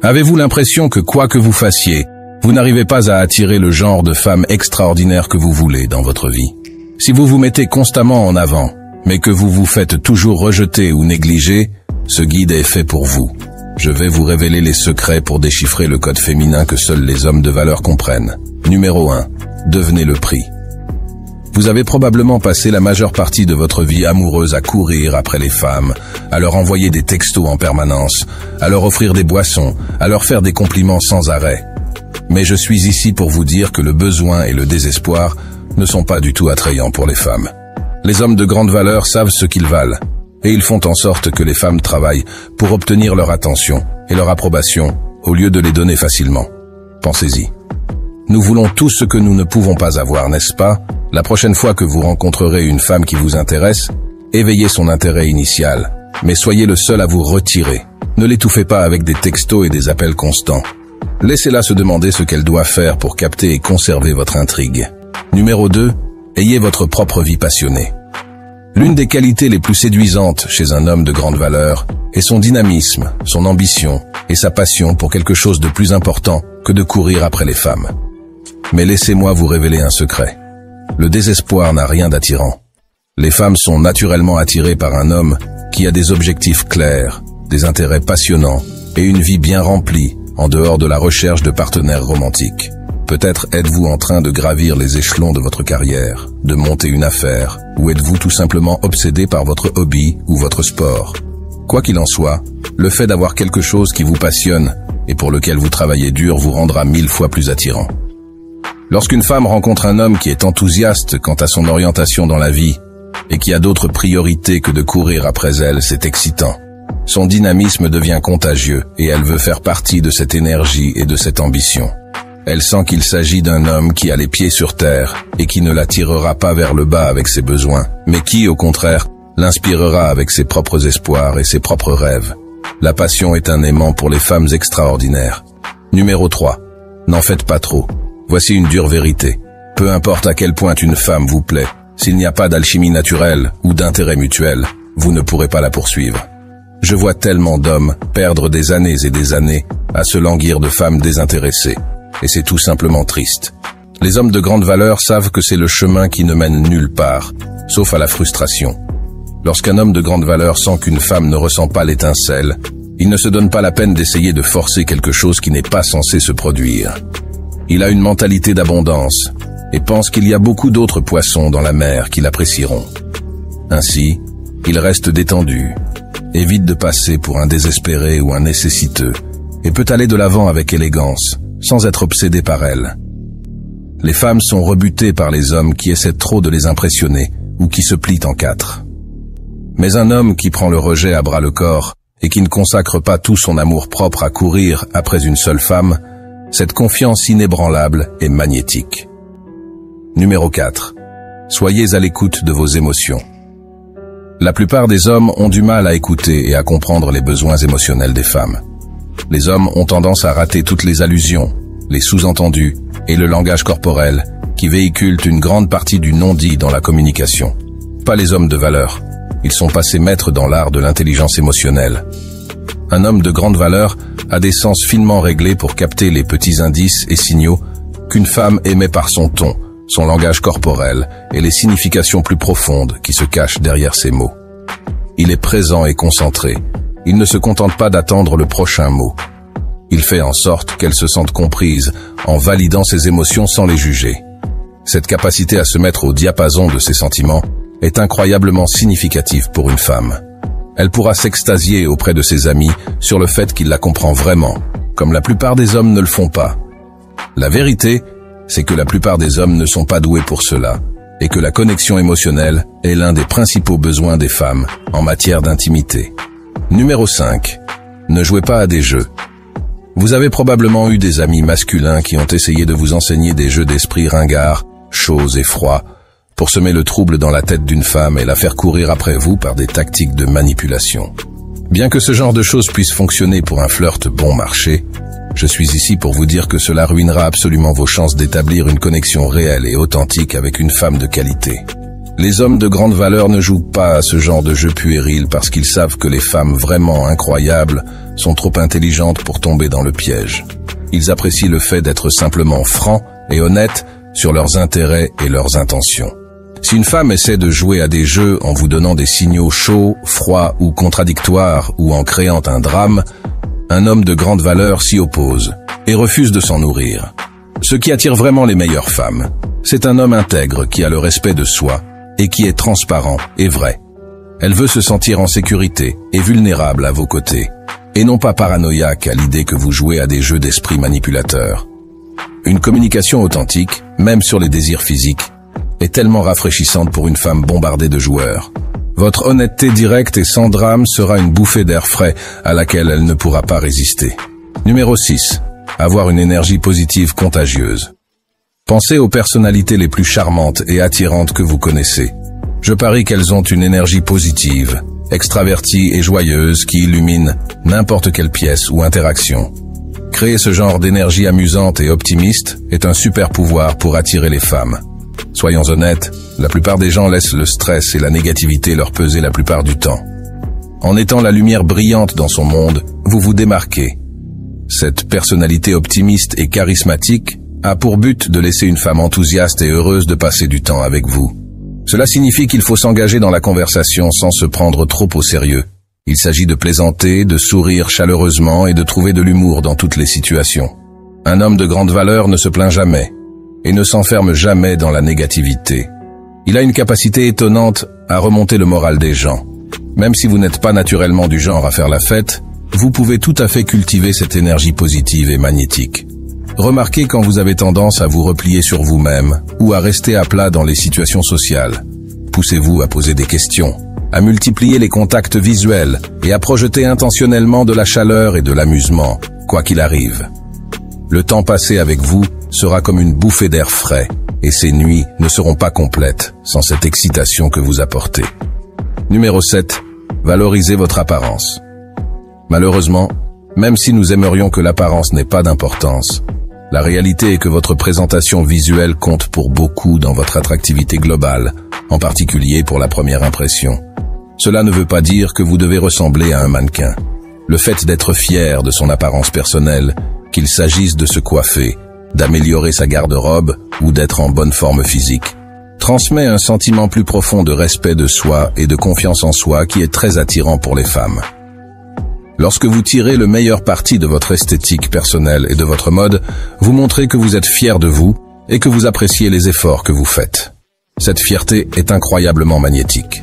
Avez-vous l'impression que quoi que vous fassiez, vous n'arrivez pas à attirer le genre de femme extraordinaire que vous voulez dans votre vie? Si vous vous mettez constamment en avant, mais que vous vous faites toujours rejeter ou négliger, ce guide est fait pour vous. Je vais vous révéler les secrets pour déchiffrer le code féminin que seuls les hommes de valeur comprennent. Numéro 1. Devenez le prix. Vous avez probablement passé la majeure partie de votre vie amoureuse à courir après les femmes, à leur envoyer des textos en permanence, à leur offrir des boissons, à leur faire des compliments sans arrêt. Mais je suis ici pour vous dire que le besoin et le désespoir ne sont pas du tout attrayants pour les femmes. Les hommes de grande valeur savent ce qu'ils valent, et ils font en sorte que les femmes travaillent pour obtenir leur attention et leur approbation au lieu de les donner facilement. Pensez-y. Nous voulons tout ce que nous ne pouvons pas avoir, n'est-ce pas? La prochaine fois que vous rencontrerez une femme qui vous intéresse, éveillez son intérêt initial, mais soyez le seul à vous retirer. Ne l'étouffez pas avec des textos et des appels constants. Laissez-la se demander ce qu'elle doit faire pour capter et conserver votre intrigue. Numéro 2. Ayez votre propre vie passionnée. L'une des qualités les plus séduisantes chez un homme de grande valeur est son dynamisme, son ambition et sa passion pour quelque chose de plus important que de courir après les femmes. Mais laissez-moi vous révéler un secret. Le désespoir n'a rien d'attirant. Les femmes sont naturellement attirées par un homme qui a des objectifs clairs, des intérêts passionnants et une vie bien remplie en dehors de la recherche de partenaires romantiques. Peut-être êtes-vous en train de gravir les échelons de votre carrière, de monter une affaire, ou êtes-vous tout simplement obsédé par votre hobby ou votre sport. Quoi qu'il en soit, le fait d'avoir quelque chose qui vous passionne et pour lequel vous travaillez dur vous rendra 1000 fois plus attirant. Lorsqu'une femme rencontre un homme qui est enthousiaste quant à son orientation dans la vie et qui a d'autres priorités que de courir après elle, c'est excitant. Son dynamisme devient contagieux et elle veut faire partie de cette énergie et de cette ambition. Elle sent qu'il s'agit d'un homme qui a les pieds sur terre et qui ne la tirera pas vers le bas avec ses besoins, mais qui, au contraire, l'inspirera avec ses propres espoirs et ses propres rêves. La passion est un aimant pour les femmes extraordinaires. Numéro 3. N'en faites pas trop. Voici une dure vérité. Peu importe à quel point une femme vous plaît, s'il n'y a pas d'alchimie naturelle ou d'intérêt mutuel, vous ne pourrez pas la poursuivre. Je vois tellement d'hommes perdre des années et des années à se languir de femmes désintéressées. Et c'est tout simplement triste. Les hommes de grande valeur savent que c'est le chemin qui ne mène nulle part, sauf à la frustration. Lorsqu'un homme de grande valeur sent qu'une femme ne ressent pas l'étincelle, il ne se donne pas la peine d'essayer de forcer quelque chose qui n'est pas censé se produire. Il a une mentalité d'abondance et pense qu'il y a beaucoup d'autres poissons dans la mer qui l'apprécieront. Ainsi, il reste détendu, évite de passer pour un désespéré ou un nécessiteux, et peut aller de l'avant avec élégance, sans être obsédé par elles. Les femmes sont rebutées par les hommes qui essaient trop de les impressionner ou qui se plient en quatre. Mais un homme qui prend le rejet à bras le corps et qui ne consacre pas tout son amour propre à courir après une seule femme, cette confiance inébranlable est magnétique. Numéro 4. Soyez à l'écoute de vos émotions. La plupart des hommes ont du mal à écouter et à comprendre les besoins émotionnels des femmes. Les hommes ont tendance à rater toutes les allusions, les sous-entendus et le langage corporel qui véhiculent une grande partie du non-dit dans la communication. Pas les hommes de valeur. Ils sont passés maîtres dans l'art de l'intelligence émotionnelle. Un homme de grande valeur a des sens finement réglés pour capter les petits indices et signaux qu'une femme émet par son ton, son langage corporel et les significations plus profondes qui se cachent derrière ces mots. Il est présent et concentré. Il ne se contente pas d'attendre le prochain mot. Il fait en sorte qu'elle se sente comprise en validant ses émotions sans les juger. Cette capacité à se mettre au diapason de ses sentiments est incroyablement significative pour une femme. Elle pourra s'extasier auprès de ses amis sur le fait qu'il la comprend vraiment, comme la plupart des hommes ne le font pas. La vérité, c'est que la plupart des hommes ne sont pas doués pour cela, et que la connexion émotionnelle est l'un des principaux besoins des femmes en matière d'intimité. Numéro 5. Ne jouez pas à des jeux. Vous avez probablement eu des amis masculins qui ont essayé de vous enseigner des jeux d'esprit ringards, chauds et froids, pour semer le trouble dans la tête d'une femme et la faire courir après vous par des tactiques de manipulation. Bien que ce genre de choses puisse fonctionner pour un flirt bon marché, je suis ici pour vous dire que cela ruinera absolument vos chances d'établir une connexion réelle et authentique avec une femme de qualité. Les hommes de grande valeur ne jouent pas à ce genre de jeu puéril parce qu'ils savent que les femmes vraiment incroyables sont trop intelligentes pour tomber dans le piège. Ils apprécient le fait d'être simplement francs et honnêtes sur leurs intérêts et leurs intentions. Si une femme essaie de jouer à des jeux en vous donnant des signaux chauds, froids ou contradictoires ou en créant un drame, un homme de grande valeur s'y oppose et refuse de s'en nourrir. Ce qui attire vraiment les meilleures femmes, c'est un homme intègre qui a le respect de soi et qui est transparent et vrai. Elle veut se sentir en sécurité et vulnérable à vos côtés, et non pas paranoïaque à l'idée que vous jouez à des jeux d'esprit manipulateurs. Une communication authentique, même sur les désirs physiques, est tellement rafraîchissante pour une femme bombardée de joueurs. Votre honnêteté directe et sans drame sera une bouffée d'air frais à laquelle elle ne pourra pas résister. Numéro 6. Avoir une énergie positive contagieuse. Pensez aux personnalités les plus charmantes et attirantes que vous connaissez. Je parie qu'elles ont une énergie positive, extravertie et joyeuse qui illumine n'importe quelle pièce ou interaction. Créer ce genre d'énergie amusante et optimiste est un super pouvoir pour attirer les femmes. Soyons honnêtes, la plupart des gens laissent le stress et la négativité leur peser la plupart du temps. En étant la lumière brillante dans son monde, vous vous démarquez. Cette personnalité optimiste et charismatique a pour but de laisser une femme enthousiaste et heureuse de passer du temps avec vous. Cela signifie qu'il faut s'engager dans la conversation sans se prendre trop au sérieux. Il s'agit de plaisanter, de sourire chaleureusement et de trouver de l'humour dans toutes les situations. Un homme de grande valeur ne se plaint jamais et ne s'enferme jamais dans la négativité. Il a une capacité étonnante à remonter le moral des gens. Même si vous n'êtes pas naturellement du genre à faire la fête, vous pouvez tout à fait cultiver cette énergie positive et magnétique. Remarquez quand vous avez tendance à vous replier sur vous-même ou à rester à plat dans les situations sociales. Poussez-vous à poser des questions, à multiplier les contacts visuels et à projeter intentionnellement de la chaleur et de l'amusement, quoi qu'il arrive. Le temps passé avec vous sera comme une bouffée d'air frais et ces nuits ne seront pas complètes sans cette excitation que vous apportez. Numéro 7. Valorisez votre apparence. Malheureusement, même si nous aimerions que l'apparence n'ait pas d'importance, la réalité est que votre présentation visuelle compte pour beaucoup dans votre attractivité globale, en particulier pour la première impression. Cela ne veut pas dire que vous devez ressembler à un mannequin. Le fait d'être fier de son apparence personnelle, qu'il s'agisse de se coiffer, d'améliorer sa garde-robe ou d'être en bonne forme physique, transmet un sentiment plus profond de respect de soi et de confiance en soi qui est très attirant pour les femmes. Lorsque vous tirez le meilleur parti de votre esthétique personnelle et de votre mode, vous montrez que vous êtes fier de vous et que vous appréciez les efforts que vous faites. Cette fierté est incroyablement magnétique.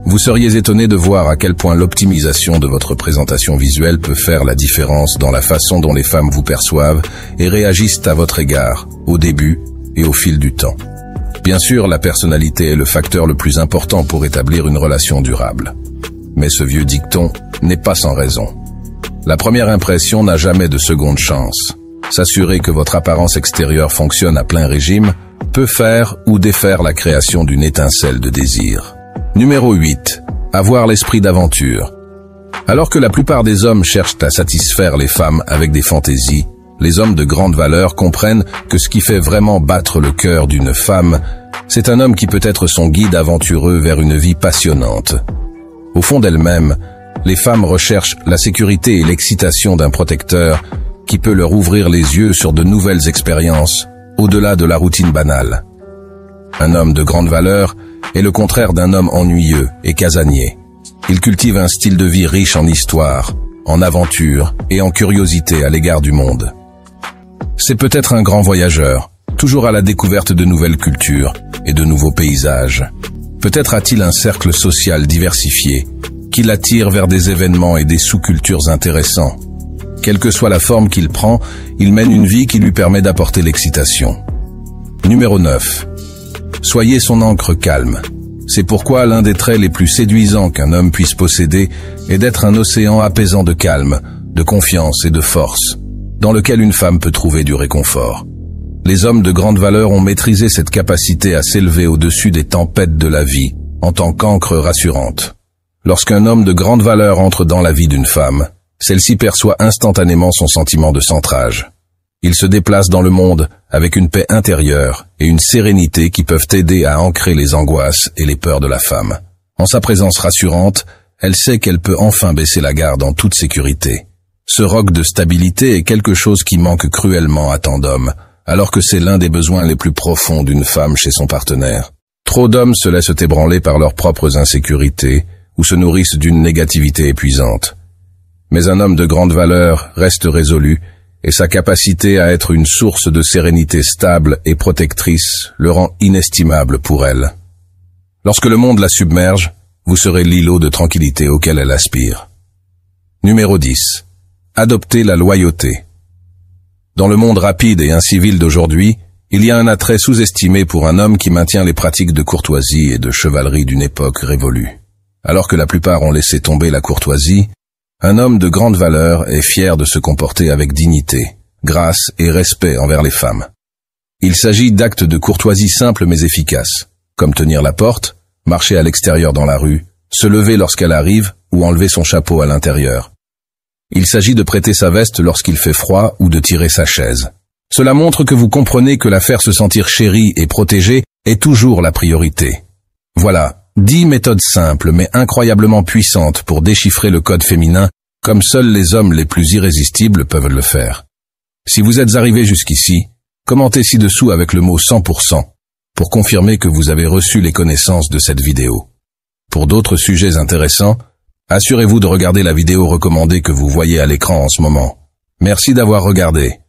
Vous seriez étonné de voir à quel point l'optimisation de votre présentation visuelle peut faire la différence dans la façon dont les femmes vous perçoivent et réagissent à votre égard, au début et au fil du temps. Bien sûr, la personnalité est le facteur le plus important pour établir une relation durable. Mais ce vieux dicton n'est pas sans raison. La première impression n'a jamais de seconde chance. S'assurer que votre apparence extérieure fonctionne à plein régime peut faire ou défaire la création d'une étincelle de désir. Numéro 8. Avoir l'esprit d'aventure. Alors que la plupart des hommes cherchent à satisfaire les femmes avec des fantaisies, les hommes de grande valeur comprennent que ce qui fait vraiment battre le cœur d'une femme, c'est un homme qui peut être son guide aventureux vers une vie passionnante. Au fond d'elles-mêmes, les femmes recherchent la sécurité et l'excitation d'un protecteur qui peut leur ouvrir les yeux sur de nouvelles expériences, au-delà de la routine banale. Un homme de grande valeur est le contraire d'un homme ennuyeux et casanier. Il cultive un style de vie riche en histoire, en aventure et en curiosité à l'égard du monde. C'est peut-être un grand voyageur, toujours à la découverte de nouvelles cultures et de nouveaux paysages. Peut-être a-t-il un cercle social diversifié qui l'attire vers des événements et des sous-cultures intéressants. Quelle que soit la forme qu'il prend, il mène une vie qui lui permet d'apporter l'excitation. Numéro 9. Soyez son ancre calme. C'est pourquoi l'un des traits les plus séduisants qu'un homme puisse posséder est d'être un océan apaisant de calme, de confiance et de force, dans lequel une femme peut trouver du réconfort. Les hommes de grande valeur ont maîtrisé cette capacité à s'élever au-dessus des tempêtes de la vie, en tant qu'ancre rassurante. Lorsqu'un homme de grande valeur entre dans la vie d'une femme, celle-ci perçoit instantanément son sentiment de centrage. Il se déplace dans le monde avec une paix intérieure et une sérénité qui peuvent aider à ancrer les angoisses et les peurs de la femme. En sa présence rassurante, elle sait qu'elle peut enfin baisser la garde en toute sécurité. Ce roc de stabilité est quelque chose qui manque cruellement à tant d'hommes, alors que c'est l'un des besoins les plus profonds d'une femme chez son partenaire. Trop d'hommes se laissent ébranler par leurs propres insécurités ou se nourrissent d'une négativité épuisante. Mais un homme de grande valeur reste résolu et sa capacité à être une source de sérénité stable et protectrice le rend inestimable pour elle. Lorsque le monde la submerge, vous serez l'îlot de tranquillité auquel elle aspire. Numéro 10. Adoptez la loyauté. Dans le monde rapide et incivil d'aujourd'hui, il y a un attrait sous-estimé pour un homme qui maintient les pratiques de courtoisie et de chevalerie d'une époque révolue. Alors que la plupart ont laissé tomber la courtoisie, un homme de grande valeur est fier de se comporter avec dignité, grâce et respect envers les femmes. Il s'agit d'actes de courtoisie simples mais efficaces, comme tenir la porte, marcher à l'extérieur dans la rue, se lever lorsqu'elle arrive ou enlever son chapeau à l'intérieur. Il s'agit de prêter sa veste lorsqu'il fait froid ou de tirer sa chaise. Cela montre que vous comprenez que la faire se sentir chérie et protégée est toujours la priorité. Voilà, 10 méthodes simples mais incroyablement puissantes pour déchiffrer le code féminin comme seuls les hommes les plus irrésistibles peuvent le faire. Si vous êtes arrivé jusqu'ici, commentez ci-dessous avec le mot 100% pour confirmer que vous avez reçu les connaissances de cette vidéo. Pour d'autres sujets intéressants, assurez-vous de regarder la vidéo recommandée que vous voyez à l'écran en ce moment. Merci d'avoir regardé.